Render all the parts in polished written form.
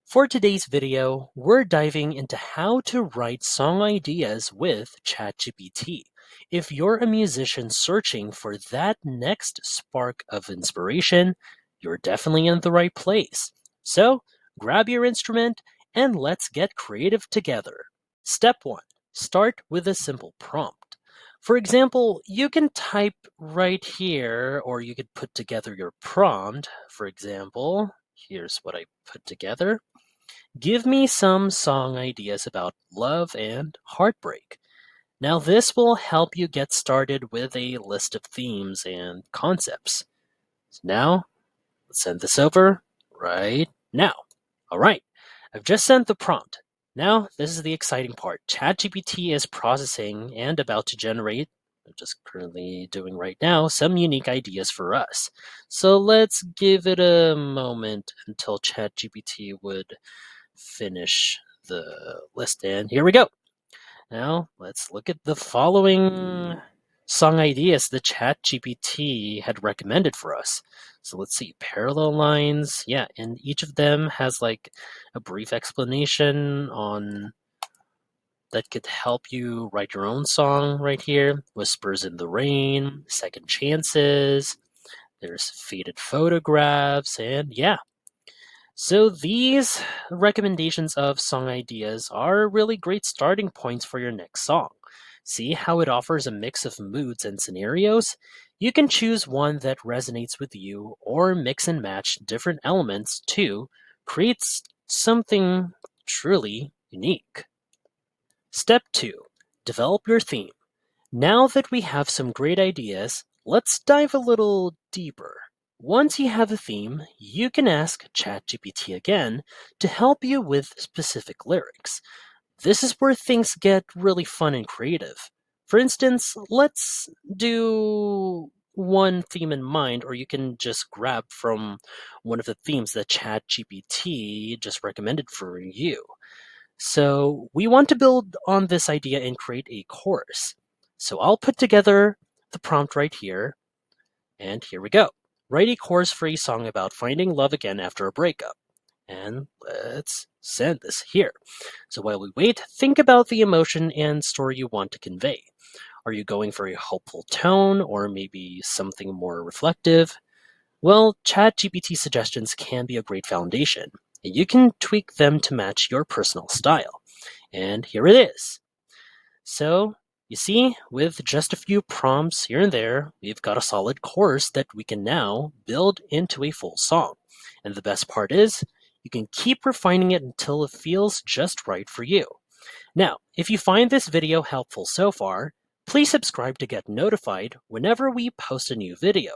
For today's video, we're diving into how to write song ideas with ChatGPT. If you're a musician searching for that next spark of inspiration, you're definitely in the right place. So, grab your instrument and let's get creative together. Step 1. Start with a simple prompt. For example, you can type right here, or you could put together your prompt. For example, here's what I put together. Give me some song ideas about love and heartbreak. Now, this will help you get started with a list of themes and concepts. So now, let's send this over right now. All right, I've just sent the prompt. Now, this is the exciting part. ChatGPT is processing and about to generate, I'm just currently doing right now, some unique ideas for us. So let's give it a moment until ChatGPT would finish the list. And here we go. Now let's look at the following song ideas the Chat GPT had recommended for us. So let's see, parallel lines. Yeah, and each of them has like a brief explanation on that could help you write your own song right here. Whispers in the Rain, Second Chances, there's Faded Photographs, and yeah, so these recommendations of song ideas are really great starting points for your next song. See how it offers a mix of moods and scenarios? You can choose one that resonates with you or mix and match different elements to create something truly unique. Step 2. Develop your theme. Now that we have some great ideas, let's dive a little deeper. Once you have a theme, you can ask ChatGPT again to help you with specific lyrics. This is where things get really fun and creative. For instance, let's do one theme in mind, or you can just grab from one of the themes that ChatGPT just recommended for you. So we want to build on this idea and create a chorus. So I'll put together the prompt right here, and here we go. Write a chorus for a song about finding love again after a breakup. And let's send this here. So while we wait, think about the emotion and story you want to convey. Are you going for a hopeful tone or maybe something more reflective? Well, ChatGPT suggestions can be a great foundation, and you can tweak them to match your personal style. And here it is. So, you see, with just a few prompts here and there, we've got a solid chorus that we can now build into a full song. And the best part is, you can keep refining it until it feels just right for you. Now, if you find this video helpful so far, please subscribe to get notified whenever we post a new video.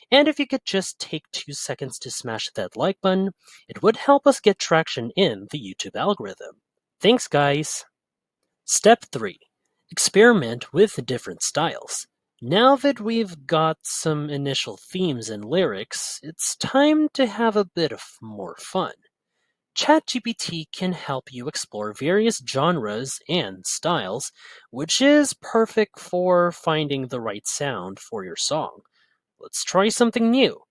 And if you could just take 2 seconds to smash that like button, it would help us get traction in the YouTube algorithm. Thanks, guys! Step 3. Experiment with different styles. Now that we've got some initial themes and lyrics, it's time to have a bit of more fun. ChatGPT can help you explore various genres and styles, which is perfect for finding the right sound for your song. Let's try something new.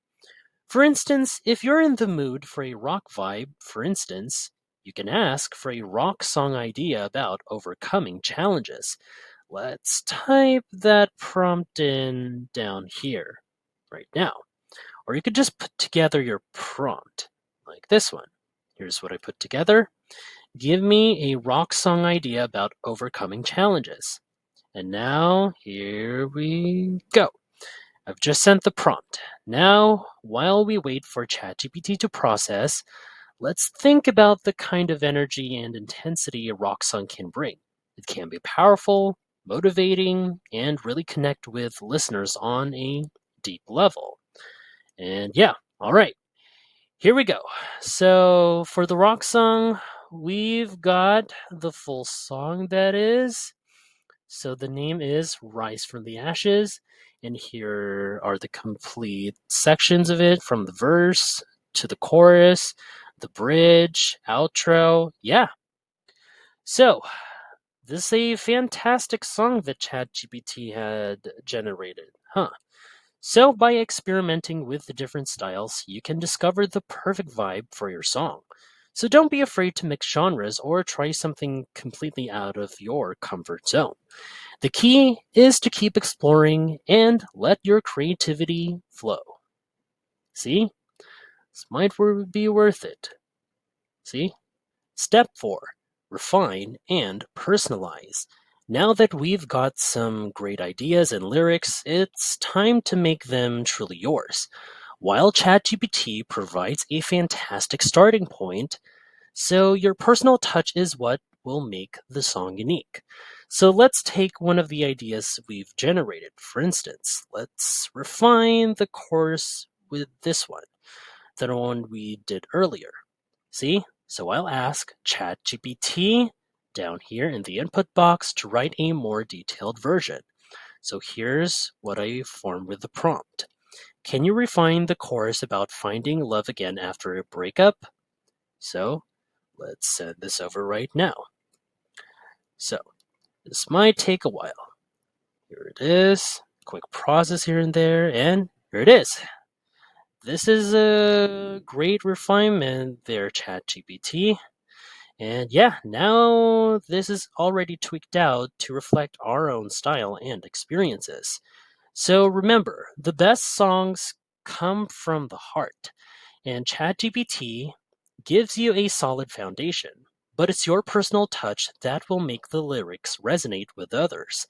For instance, if you're in the mood for a rock vibe, for instance, you can ask for a rock song idea about overcoming challenges. Let's type that prompt in down here right now. Or you could just put together your prompt like this one. Here's what I put together. Give me a rock song idea about overcoming challenges. And now, here we go. I've just sent the prompt. Now, while we wait for ChatGPT to process, let's think about the kind of energy and intensity a rock song can bring. It can be powerful, motivating, and really connect with listeners on a deep level. And yeah, all right, here we go. So for the rock song, we've got the full song that is. So the name is Rise from the Ashes, and here are the complete sections of it from the verse to the chorus, the bridge, outro. Yeah. So this is a fantastic song that ChatGPT had generated, huh? So by experimenting with the different styles, you can discover the perfect vibe for your song. So don't be afraid to mix genres or try something completely out of your comfort zone. The key is to keep exploring and let your creativity flow. See? This might be worth it. See? Step 4, refine and personalize. Now that we've got some great ideas and lyrics, it's time to make them truly yours. While ChatGPT provides a fantastic starting point, so your personal touch is what will make the song unique. So let's take one of the ideas we've generated. For instance, let's refine the chorus with this one, the one we did earlier. See? So I'll ask ChatGPT down here in the input box to write a more detailed version. So here's what I formed with the prompt. Can you refine the chorus about finding love again after a breakup? So let's send this over right now. So this might take a while. Here it is. Quick process here and there, and here it is. This is a great refinement there, ChatGPT. And yeah, now this is already tweaked out to reflect our own style and experiences. So remember, the best songs come from the heart, and ChatGPT gives you a solid foundation, but it's your personal touch that will make the lyrics resonate with others.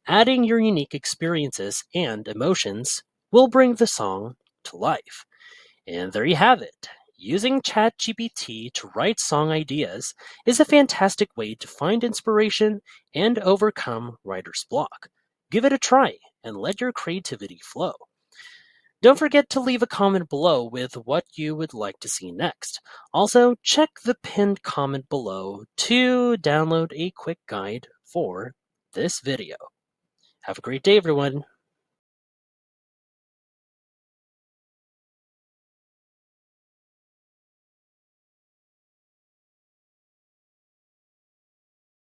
Adding your unique experiences and emotions will bring the song to life. And there you have it. Using ChatGPT to write song ideas is a fantastic way to find inspiration and overcome writer's block. Give it a try and let your creativity flow. Don't forget to leave a comment below with what you would like to see next. Also, check the pinned comment below to download a quick guide for this video. Have a great day, everyone.